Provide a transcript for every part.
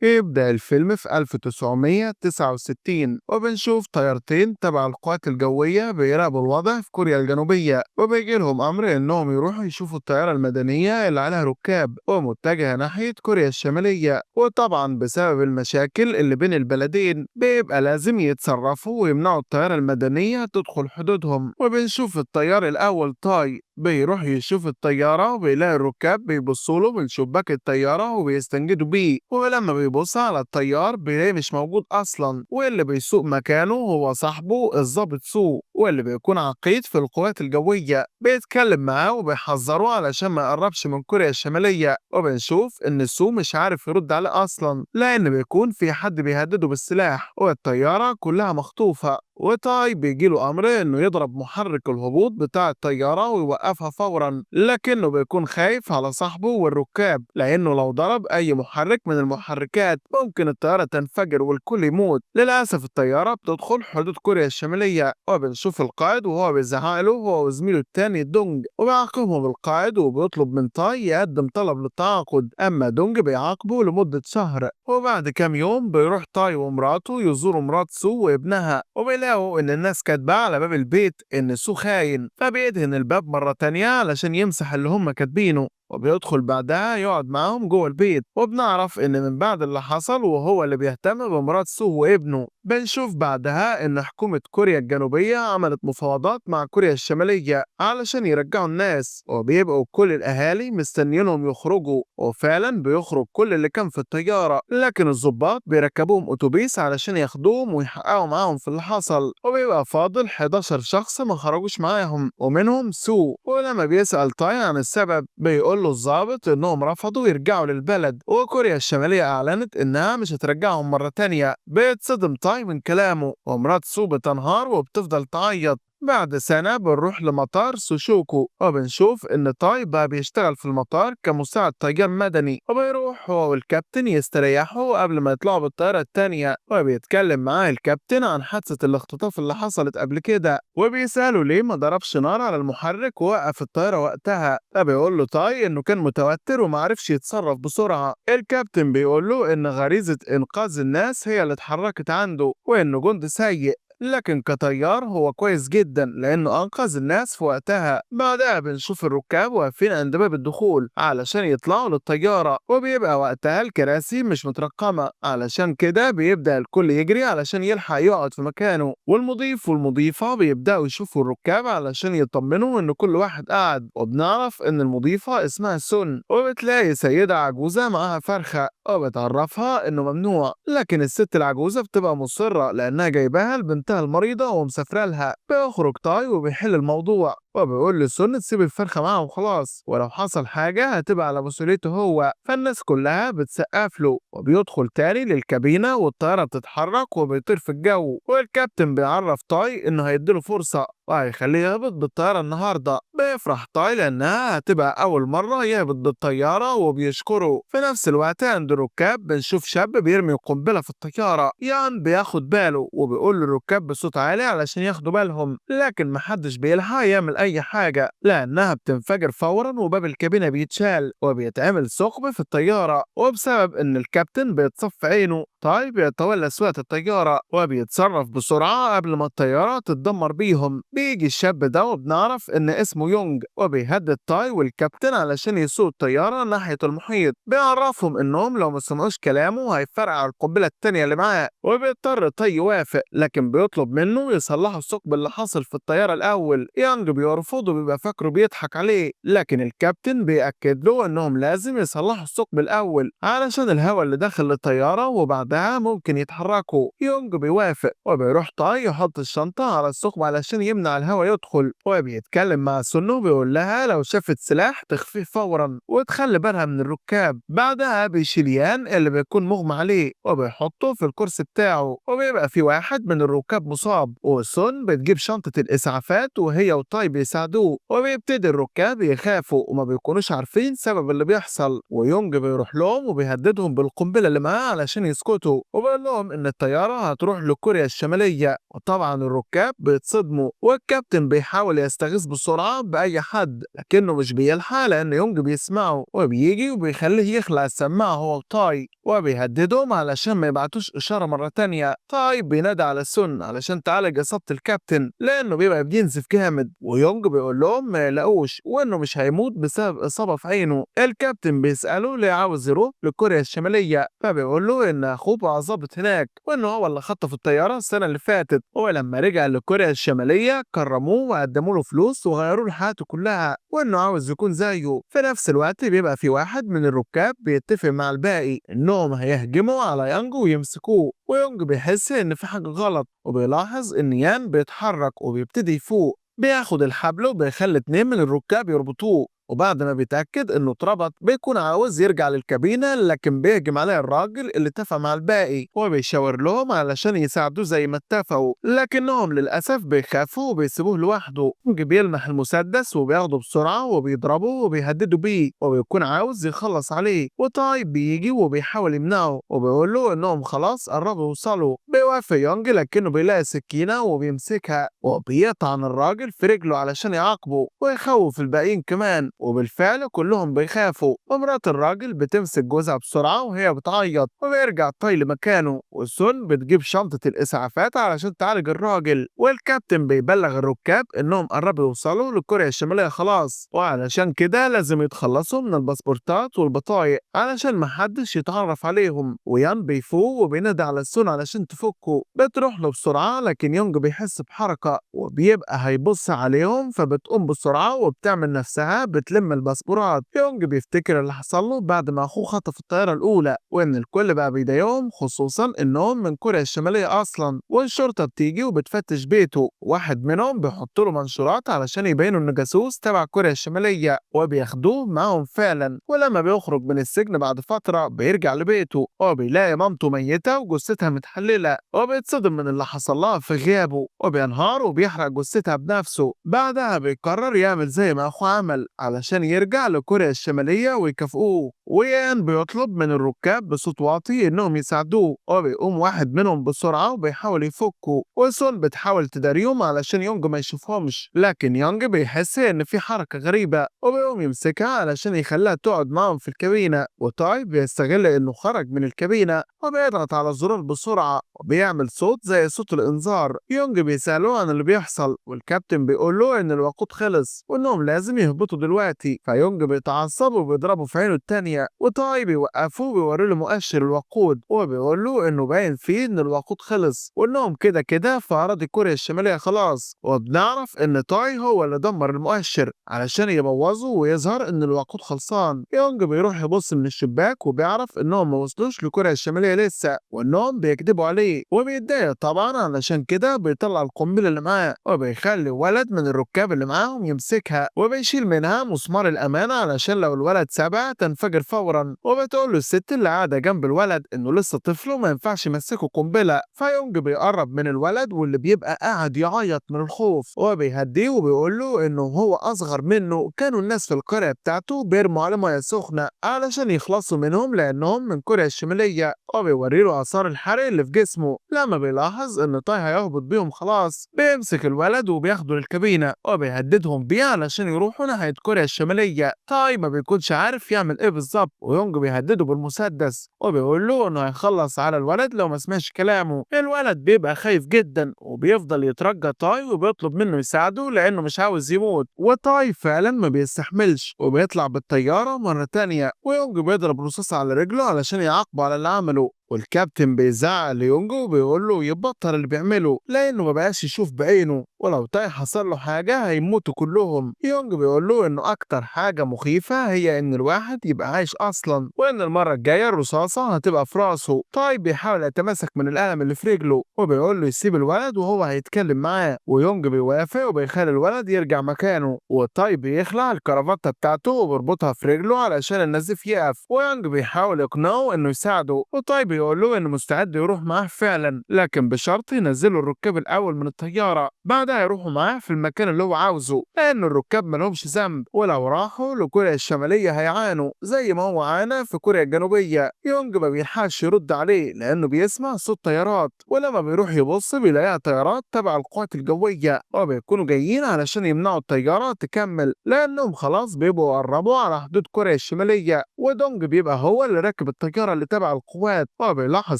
بيبدأ الفيلم في 1969 وبنشوف طيارتين تبع القوات الجوية بيراقبوا الوضع في كوريا الجنوبية، وبيجي لهم أمر إنهم يروحوا يشوفوا الطيارة المدنية اللي عليها ركاب ومتجهة ناحية كوريا الشمالية. وطبعا بسبب المشاكل اللي بين البلدين بيبقى لازم يتصرفوا ويمنعوا الطيارة المدنية تدخل حدودهم. وبنشوف الطيار الأول تاي بيروح يشوف الطيارة وبيلاقي الركاب بيبصوا له من شباك الطيارة وبيستنجدوا بيه، ولما بيبص على الطيار بيلاقيه مش موجود أصلا، واللي بيسوق مكانه هو صاحبه الضابط سو، واللي بيكون عقيد في القوات الجوية. بيتكلم معاه وبيحذره علشان ما يقربش من كوريا الشمالية. وبنشوف إن سو مش عارف يرد عليه أصلا لأن بيكون في حد بيهدده بالسلاح، والطيارة كلها مخطوفة. وتاي بيجيله أمر إنه يضرب محرك الهبوط بتاع الطيارة ويوقفها فورا، لكنه بيكون خايف على صاحبه والركاب لأنه لو ضرب أي محرك من المحركات ممكن الطيارة تنفجر والكل يموت. للأسف الطيارة بتدخل حدود كوريا الشمالية، وبنشوف القائد وهو بيزعق له هو وزميله التاني دونج، وبيعاقبهم القائد وبيطلب من تاي يقدم طلب للتعاقد، أما دونج بيعاقبه لمدة شهر. وبعد كام يوم بيروح تاي ومراته يزوروا مرات سو وابنها، وبيلاقوا إن الناس كاتبة على باب البيت إن سو خاين، فبيدهن الباب مرة تانية علشان يمسح اللي هم كاتبينه، وبيدخل بعدها يقعد معاهم جوه البيت. وبنعرف إن من بعد اللي حصل وهو اللي بيهتم بمرات سو وابنه. بنشوف بعدها إن حكومة كوريا الجنوبية عملت مفاوضات مع كوريا الشمالية علشان يرجعوا الناس، وبيبقوا كل الأهالي مستنيينهم يخرجوا، وفعلا بيخرج كل اللي كان في الطيارة، لكن الضباط بيركبوهم أتوبيس علشان ياخدوهم ويحققوا معاهم في اللي حصل. وبيبقى فاضل 11 شخص ما خرجوش معاهم ومنهم سو. ولما بيسأل تاي عن السبب بيقول له الضابط إنهم رفضوا يرجعوا للبلد، وكوريا الشمالية أعلنت إنها مش هترجعهم مرة تانية. بيتصدم تاي من كلامه، ومرات سو بتنهار وبتفضل تعيط. بعد سنة بنروح لمطار سوشوكو وبنشوف إن تاي بقى بيشتغل في المطار كمساعد طيار مدني، وبيروح هو والكابتن يستريحوا قبل ما يطلعوا بالطيارة التانية. وبيتكلم معاه الكابتن عن حادثة الاختطاف اللي حصلت قبل كده، وبيسأله ليه ما ضربش نار على المحرك ووقف الطيارة وقتها. فبيقول له تاي إنه كان متوتر ومعرفش يتصرف بسرعة. الكابتن بيقول له إن غريزة إنقاذ الناس هي اللي اتحركت عنده، وإنه جندي سيء لكن كطيار هو كويس جدا لأنه أنقذ الناس في وقتها. بعدها بنشوف الركاب واقفين عند باب الدخول علشان يطلعوا للطيارة، وبيبقى وقتها الكراسي مش مترقمة، علشان كده بيبدأ الكل يجري علشان يلحق يقعد في مكانه، والمضيف والمضيفة بيبدأوا يشوفوا الركاب علشان يطمنوا إن كل واحد قاعد. وبنعرف إن المضيفة اسمها سون، وبتلاقي سيدة عجوزة معاها فرخة وبتعرفها إنه ممنوع، لكن الست العجوزة بتبقى مصرة لأنها جايباها لبنتها المريضة ومسافرة لها. بيخرج تاي وبيحل الموضوع وبيقول لسون تسيب الفرخة معاه وخلاص، ولو حصل حاجة هتبقى على مسؤوليته هو. فالناس كلها بتسقف له، وبيدخل تاني للكابينة والطيارة بتتحرك وبيطير في الجو. والكابتن بيعرف تاي إنه هيديله فرصة وهيخليه يهبط بالطيارة النهاردة. بيفرح تاي لأنها هتبقى أول مرة يهبط بالطيارة وبيشكره. في نفس الوقت عند الركاب بنشوف شاب بيرمي قنبلة في الطيارة، يان بياخد باله وبيقول للركاب بصوت عالي علشان ياخدوا بالهم، لكن محدش بيلحق يعمل أي حاجة لأنها بتنفجر فورا وباب الكابينة بيتشال وبيتعمل ثقب في الطيارة. وبسبب إن الكابتن بيتصف عينه تاي بيتولى سواقة الطيارة وبيتصرف بسرعة قبل ما الطيارة تتدمر بيهم. بيجي الشاب ده وبنعرف إن اسمه يونج وبيهدد تاي والكابتن علشان يسوق الطيارة ناحية المحيط. بيعرفهم إنهم لو ما سمعوش كلامه هيفرقع القنبلة التانية اللي معاه، وبيضطر تاي يوافق لكن بيطلب منه يصلحوا الثقب اللي حصل في الطيارة الأول. يانج بيرفض وبيبقى فاكره بيضحك عليه، لكن الكابتن بيأكد له إنهم لازم يصلحوا الثقب الأول علشان الهواء اللي داخل الطيارة وبعدها ممكن يتحركوا. يونج بيوافق وبيروح تاي يحط الشنطة على الثقب علشان يمنع الهواء يدخل، وبيتكلم مع سونو بيقول لها لو شافت سلاح تخفيه فورا وتخلي بالها من الركاب. بعدها بيشيل يان اللي بيكون مغمى عليه وبيحطه في الكرسي بتاعه، وبيبقى في واحد من الركاب مصاب، وسون بتجيب شنطة الإسعافات وهي وتاي بيساعدوه. وبيبتدي الركاب يخافوا وما بيكونوش عارفين سبب اللي بيحصل، ويونج بيروح لهم وبيهددهم بالقنبلة اللي معاه علشان يسكتوا. يسكتوا، وبيقول لهم إن الطيارة هتروح لكوريا الشمالية. وطبعا الركاب بيتصدموا، والكابتن بيحاول يستغيث بسرعة بأي حد لكنه مش بيلحق، لأن يونج بيسمعه وبيجي وبيخليه يخلع السماعة هو وتاي، وبيهددهم علشان ما يبعتوش إشارة مرة تانية. تاي بينادي على سون علشان تعالج إصابة الكابتن لأنه بيبقى بينزف جامد، ويونج بيقول لهم ما يقلقوش وإنه مش هيموت بسبب إصابة في عينه. الكابتن بيسأله ليه عاوز يروح لكوريا الشمالية، فبيقول له إن أخوه بقى ظابط هناك وإنه هو اللي خطف الطيارة السنة اللي فاتت، ولما رجع لكوريا الشمالية كرموه وقدموا له فلوس وغيروا له حياته كلها، وإنه عاوز يكون زيه. في نفس الوقت بيبقى في واحد من الركاب بيتفق مع الباقي إنهم هيهجموا على يانج ويمسكوه، ويونج بيحس إن في حاجة غلط، وبيلاحظ إن يان بيتحرك وبيبتدي يفوق. بياخد الحبل وبيخلي 2 من الركاب يربطوه، وبعد ما بيتأكد إنه اتربط بيكون عاوز يرجع للكابينة، لكن بيهجم عليه الراجل اللي اتفق مع الباقي وبيشاور لهم علشان يساعدوه زي ما اتفقوا، لكنهم للأسف بيخافوا وبيسيبوه لوحده. بيلمح المسدس وبياخده بسرعة وبيضربه وبيهددوا بيه وبيكون عاوز يخلص عليه، وتاي بيجي وبيحاول يمنعه وبيقول له إنهم خلاص قربوا يوصلوا. بيوافق يونج لكنه بيلاقي سكينة وبيمسكها وبيطعن الراجل في رجله علشان يعاقبه ويخوف الباقيين كمان، وبالفعل كلهم بيخافوا. ومرات الراجل بتمسك جوزها بسرعة وهي بتعيط، وبيرجع تاي لمكانه، والسون بتجيب شنطة الإسعافات علشان تعالج الراجل. والكابتن بيبلغ الركاب إنهم قربوا يوصلوا لكوريا الشمالية خلاص، وعلشان كده لازم يتخلصوا من الباسبورتات والبطايق علشان محدش يتعرف عليهم. ويان بيفوق وبينادي على السون علشان تفكه، بتروح له بسرعة لكن يونج بيحس بحركة وبيبقى هيبص عليهم، فبتقوم بسرعة وبتعمل نفسها بتلم الباسبورات. يونج بيفتكر اللي حصل له بعد ما اخوه خطف الطيارة الأولى، وإن الكل بقى بيضايقهم خصوصا إنهم من كوريا الشمالية أصلا. والشرطة بتيجي وبتفتش بيته، واحد منهم بيحط له منشورات علشان يبينوا إنه جاسوس تبع كوريا الشمالية، وبياخدوه معاهم فعلا. ولما بيخرج من السجن بعد فترة بيرجع لبيته وبيلاقي مامته ميتة وجثتها متحللة، وبيتصدم من اللي حصل لها في غيابه وبينهار وبيحرق جثتها بنفسه. بعدها بيقرر يعمل زي ما اخوه عمل علشان يرجع لكوريا الشمالية ويكافئوه. ويان بيطلب من الركاب بصوت واطي انهم يساعدوه، وبيقوم واحد منهم بسرعة وبيحاول يفكه، وسون بتحاول تداريهم علشان يونج ما يشوفهمش، لكن يونج بيحس ان في حركة غريبة وبيقوم يمسكها علشان يخليها تقعد معاهم في الكابينة. وتاي بيستغل انه خرج من الكابينة وبيضغط على الزرار بسرعة وبيعمل صوت زي صوت الانذار. يونج بيسألوه عن اللي بيحصل، والكابتن بيقول له ان الوقود خلص وانهم لازم يهبطوا دلوقتي، فيونج بيتعصب وبيضربه في عينه التانية. وتاي بيوقفه وبيوري له مؤشر الوقود وبيقول له انه باين فيه ان الوقود خلص وانهم كده كده في اراضي كوريا الشمالية خلاص. وبنعرف ان تاي هو اللي دمر المؤشر علشان يبوظه ويظهر ان الوقود خلصان. يونج بيروح يبص من الشباك وبيعرف انهم ما وصلوش لكوريا الشمالية لسه، وانهم بيكذبوا عليه وبيتضايق طبعا، علشان كده بيطلع القنبلة اللي معاه وبيخلي ولد من الركاب اللي معاهم يمسكها وبيشيل منها مسمار الأمان علشان لو الولد سابها تنفجر فورا. وبتقول له الست اللي قاعدة جنب الولد إنه لسه طفل وما ينفعش يمسكه قنبلة. فيونج بيقرب من الولد واللي بيبقى قاعد يعيط من الخوف وبيهديه وبيقول له إنه هو أصغر منه كانوا الناس في القرية بتاعته بيرموا على مياه سخنة علشان يخلصوا منهم لأنهم من كوريا الشمالية، وبيوري له آثار الحرق اللي في جسمه. لما بيلاحظ إن طاي هيهبط بيهم خلاص بيمسك الولد وبياخده للكابينة وبيهددهم بيه علشان يروحوا ناحية كوريا الشمالية. تاي ما بيكونش عارف يعمل ايه بالظبط، ويونج بيهدده بالمسدس وبيقول له انه هيخلص على الولد لو ما سمعش كلامه. الولد بيبقى خايف جدا وبيفضل يترجى تاي وبيطلب منه يساعده لانه مش عاوز يموت، وتاي فعلا ما بيستحملش وبيطلع بالطيارة مرة تانية. ويونج بيضرب رصاص على رجله علشان يعاقبه على اللي عمله، والكابتن بيزعق ليونجو وبيقول له يبطل اللي بيعمله لانه ما بقاش يشوف بعينه، ولو تاي حصل له حاجه هيموتوا كلهم. يونج بيقول له انه اكتر حاجه مخيفه هي ان الواحد يبقى عايش اصلا، وان المره الجايه الرصاصه هتبقى في راسه. تاي بيحاول يتمسك من الالم اللي في رجله وبيقول له يسيب الولد وهو هيتكلم معاه، ويونج بيوافق وبيخلي الولد يرجع مكانه. وتاي بيخلع الكرافته بتاعته وبيربطها في رجله علشان النزيف يقف، ويونج بيحاول يقنعه انه يساعده، وتاي بيقول له انه مستعد يروح معاه فعلا لكن بشرط ينزلوا الركاب الاول من الطياره. بعدها هيروحوا معاه في المكان اللي هو عاوزه، لأن الركاب ملهمش ذنب، ولو راحوا لكوريا الشمالية هيعانوا زي ما هو عانى في كوريا الجنوبية. يونج ما بيلحقش يرد عليه لأنه بيسمع صوت طيارات، ولما بيروح يبص بيلاقيها طيارات تبع القوات الجوية، وبيكونوا جايين علشان يمنعوا الطيارة تكمل لأنهم خلاص بيبقوا قربوا على حدود كوريا الشمالية. ودونج بيبقى هو اللي راكب الطيارة اللي تبع القوات، وبيلاحظ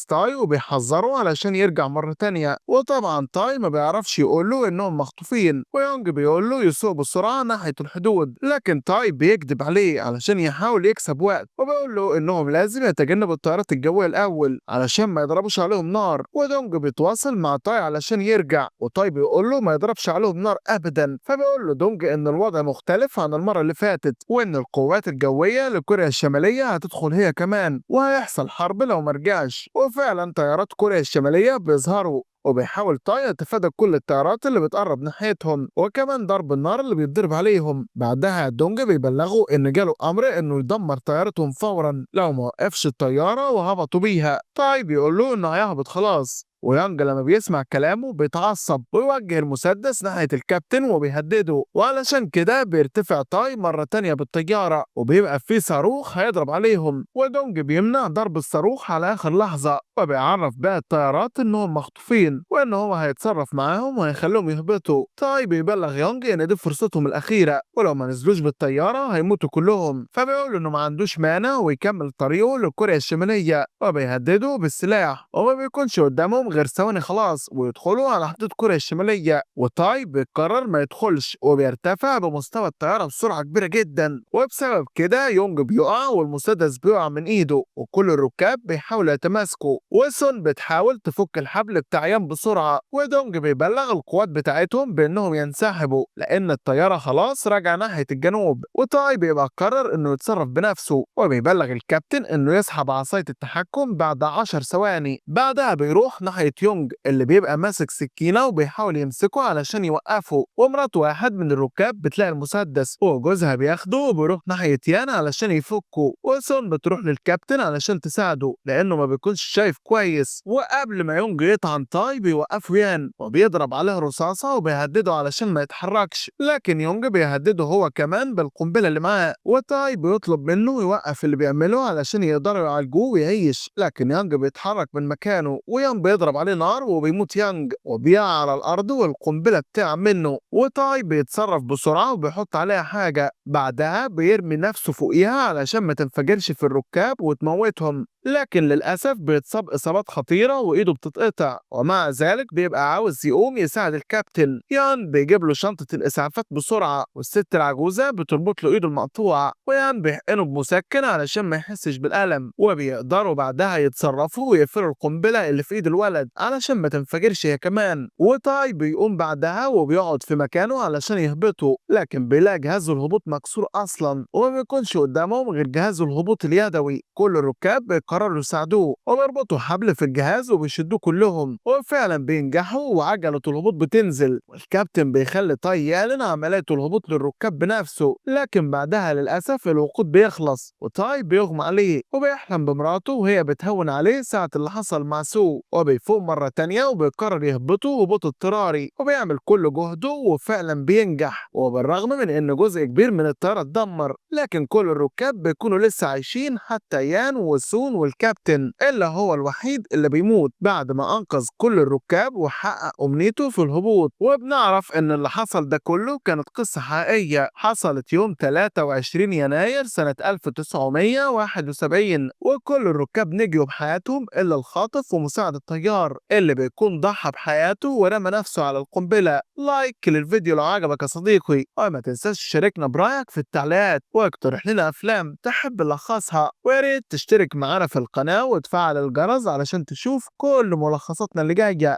تاي وبيحذره علشان يرجع مرة تانية. وطبعا تاي ما بيعرفش يقول له إنهم مخطوفين، ويونج بيقول له يسوق بسرعة ناحية الحدود، لكن تاي بيكذب عليه علشان يحاول يكسب وقت، وبيقول له إنهم لازم يتجنبوا الطيارات الجوية الأول علشان ما يضربوش عليهم نار. ودونج بيتواصل مع تاي علشان يرجع، وتاي بيقول له ما يضربش عليهم نار أبدا. فبيقول له دونج إن الوضع مختلف عن المرة اللي فاتت، وإن القوات الجوية لكوريا الشمالية هتدخل هي كمان، وهيحصل حرب لو مرجعش. وفعلا طيارات كوريا الشمالية بيظهروا، وبيحاول تاي يتفادى كل الطيارات اللي بتقرب ناحيتهم، وكمان ضرب النار اللي بيتضرب عليهم. بعدها دونج بيبلغوا ان جاله امر انه يدمر طيارتهم فورا لو ما وقفش الطياره وهبطوا بيها. تاي بيقول له انه هيهبط خلاص، ويانج لما بيسمع كلامه بيتعصب ويوجه المسدس ناحية الكابتن وبيهدده، وعلشان كده بيرتفع تاي مرة تانية بالطيارة وبيبقى في صاروخ هيضرب عليهم، ودونج بيمنع ضرب الصاروخ على آخر لحظة، وبيعرف بقى الطيارات إنهم مخطوفين وإن هو هيتصرف معاهم وهيخليهم يهبطوا. تاي بيبلغ يونج إن دي فرصتهم الأخيرة، ولو ما نزلوش بالطيارة هيموتوا كلهم. فبيقول إنه ما عندوش مانع ويكمل طريقه لكوريا الشمالية، وبيهدده بالسلاح، وما بيكونش قدامهم غير ثواني خلاص ويدخلوا على حدود كوريا الشمالية. وتاي بيقرر ما يدخلش وبيرتفع بمستوى الطيارة بسرعة كبيرة جدا، وبسبب كده يونج بيقع والمسدس بيقع من ايده، وكل الركاب بيحاولوا يتماسكوا، وسون بتحاول تفك الحبل بتاع يان بسرعة، ودونج بيبلغ القوات بتاعتهم بانهم ينسحبوا لان الطيارة خلاص راجعة ناحية الجنوب. وتاي بيبقى قرر انه يتصرف بنفسه، وبيبلغ الكابتن انه يسحب عصاية التحكم بعد 10 ثواني. بعدها بيروح ناحية يونج اللي بيبقى ماسك سكينة وبيحاول يمسكه علشان يوقفه، ومرات واحد من الركاب بتلاقي المسدس وجوزها بياخده وبيروح ناحية يان علشان يفكه. وسون بتروح للكابتن علشان تساعده لأنه ما بيكونش شايف كويس، وقبل ما يونج يطعن تاي بيوقفه يان وبيضرب عليه رصاصة وبيهدده علشان ما يتحركش، لكن يونج بيهدده هو كمان بالقنبلة اللي معاه. وتاي بيطلب منه يوقف اللي بيعمله علشان يقدروا يعالجوه ويعيش، لكن يانج بيتحرك من مكانه ويان بيضرب عليه نار وبيموت يانج وبيقع على الارض والقنبله بتقع منه. وتاي بيتصرف بسرعه وبيحط عليها حاجه، بعدها بيرمي نفسه فوقيها علشان ما تنفجرش في الركاب وتموتهم، لكن للأسف بيتصاب إصابات خطيرة وإيده بتتقطع، ومع ذلك بيبقى عاوز يقوم يساعد الكابتن. يان بيجيب له شنطة الإسعافات بسرعة، والست العجوزة بتربط له إيده المقطوعة، ويان بيحقنه بمسكن علشان ما يحسش بالألم، وبيقدروا بعدها يتصرفوا ويقفلوا القنبلة اللي في إيد الولد علشان ما تنفجرش هي كمان. وتاي بيقوم بعدها وبيقعد في مكانه علشان يهبطوا، لكن بيلاقي جهازه الهبوط مكسور أصلا وما بيكونش قدامهم غير جهاز الهبوط اليدوي. كل الركاب قرروا يساعدوه وبيربطوا حبل في الجهاز وبيشدوه كلهم، وفعلا بينجحوا وعجلة الهبوط بتنزل، والكابتن بيخلي تاي يعلن عملية الهبوط للركاب بنفسه، لكن بعدها للأسف الوقود بيخلص وتاي بيغمى عليه وبيحلم بمراته وهي بتهون عليه ساعة اللي حصل مع سو، وبيفوق مرة تانية وبيقرر يهبطوا هبوط اضطراري وبيعمل كل جهده وفعلا بينجح، وبالرغم من ان جزء كبير من الطيارة اتدمر لكن كل الركاب بيكونوا لسه عايشين حتى يان وسون والكابتن، إلا هو الوحيد اللي بيموت بعد ما أنقذ كل الركاب وحقق أمنيته في الهبوط. وبنعرف إن اللي حصل ده كله كانت قصة حقيقية حصلت يوم 23 يناير سنة 1971، وكل الركاب نجوا بحياتهم إلا الخاطف ومساعد الطيار اللي بيكون ضحى بحياته ورمى نفسه على القنبلة. لايك للفيديو لو عجبك يا صديقي، وما تنساش تشاركنا برأيك في التعليقات واقترح لنا أفلام تحب نلخصها، وياريت تشترك معنا في القناة وتفعل الجرس علشان تشوف كل ملخصاتنا اللي جاية.